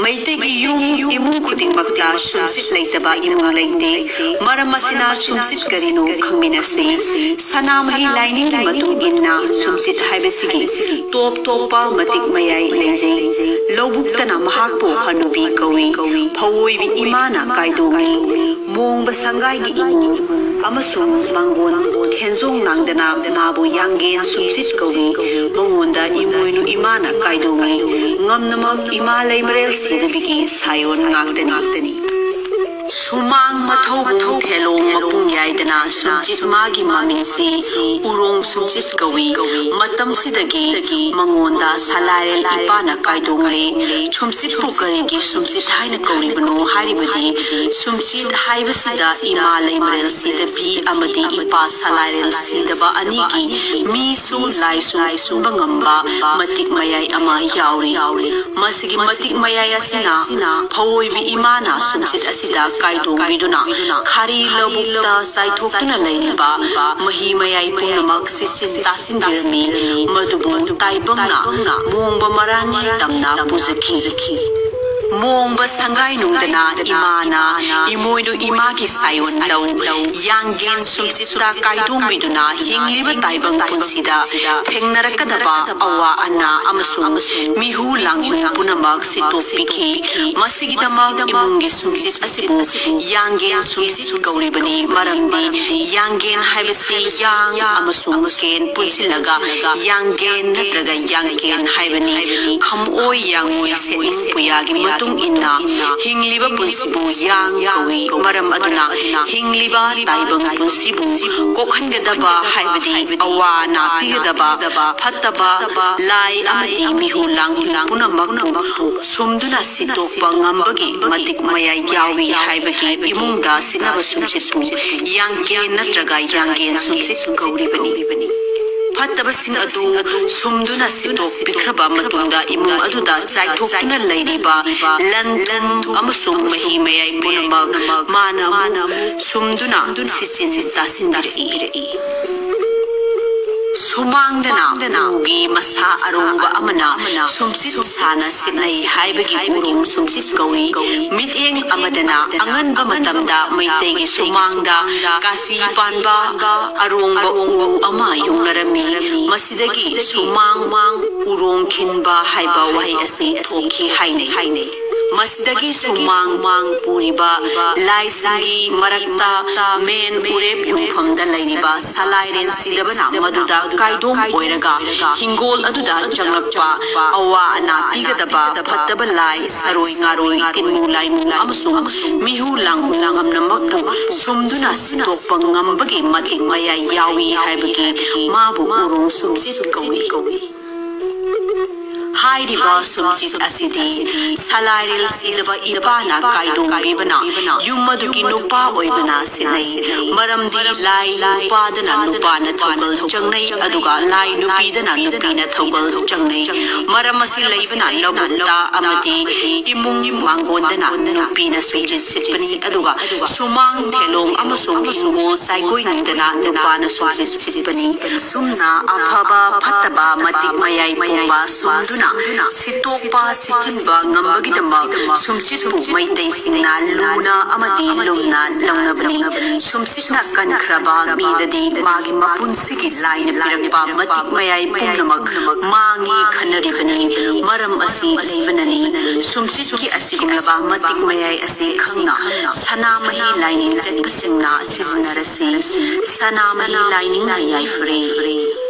मैतेगी यूं इमुंग खुदिंगमक्ता सुमसित लेतबा इमुंग लेते मरम मसिना सुमसित करिनो खंगमिनसे सनामहि लाइनिंग मतुंग इन्ना सुमसित हाइबसिगी टॉप टॉपा मतिक मयाई लेजे लौबुक्तना महाकपो हनुबी कवी फवोइबी इमाना काइदोंगी मोंग बसंगाइगी इमुंग अमसुंग मंगोन थेंजोंग नांगदना माबु यांगेन सुमसित कवी मंगोंदा इमुइनु इमाना काइदोंगी ngamnamak ima leimrel sidabigi sayon ngakdani sumang mathau thelong mapung yaidana sumjit magi mamingsi urong sumjit kawi matam sidagi mangonda salarel ipana kaidongle chumsit pukaregi sumjit haina kawi bano haribadi sumjit haibasida ima leimrel sidabi amadi ipa salarel sidaba anigi mi su laisu bangamba matik mayai ama yauri masigi matik mayai asina phawoibi imana sumjit asida kaidong biduna khari lobukta saithokna leiniba mahi mayai punamak sisin tasin dirmi madubun taibangna mongba marani tamna puzaki mongba sangai nungdana imana imoidu imagi sayon law yanggen sumsita kaidong biduna hingliba taibang punsida thengnarakadaba awa anna amasung mihu langun punamak sitopiki masigidamak imungi sumsit asibu yanggen sumsit gauribani maramdi yanggen haibasi yang amasung ken punsilaga yanggen natraga yanggen haibani khamoi yangoi sening puyagi matung inna hingliba punsibu yang kawi maram aduna hingliba taibang punsibu kokhandadaba haibadi awana pigdaba phattaba lai amadi mihu lang punamak sumduna sitokpa ngambagi matik mayai yawi haibagi imungda sinaba sumsitu yanggen natraga yanggen sumsit gauribani fattaba sin adu sumduna sitok pikraba matungda imung aduda chaithokna leiriba lan amasung mahi mayai punamak mana sumduna sisin chasindirei sumangdana ugi masa arongba amana sumsit sana sinai haibagi urung sumsit kawi miteng amadana anganba matamda maitegi sumangda kasi panba arongba ungu ama yungarami masidagi sumang urong kinba haiba wahi asi thoki haine masdagi sumang puriba lai sangi marakta men urep yungfamda lainiba salairen sidabana maduda kaidong oiraga hingol aduda changakpa awa ana pigadaba phattaba lai saroi ngaroi tinmu laimu amasung mihu langam namaktu sumduna sitokpa ngambagi matik maya yawi haibagi mabu urung sumsit kawi hairiba sumsit asidi salaril sidaba ibana kaidong bibana yumadugi nupa oibana sinai maramdi lai nupadana nupana thogal changnai aduga lai nupidana nupina thogal changnai maramasi leibana labutta amadi imung mangondana nupina sumjit sitpani aduga sumang thelong amasung hingol saigoi nindana nupana sumjit sitpani sumna afaba phattaba matik mayai pumba sumduna sitokpa sichinba ngambagidamag sumsitpu maitai singna luna amadi lumna langnabani sumsitna kankraba midadi magi mapunsigi laina pirakpa matik mayai pumnamak mangi khanaribani maram asi leivanani sumsitki asigumlaba matik mayai asi khangna sanamahi lining chatpasingna sizinarasi sanamahi lining na yai free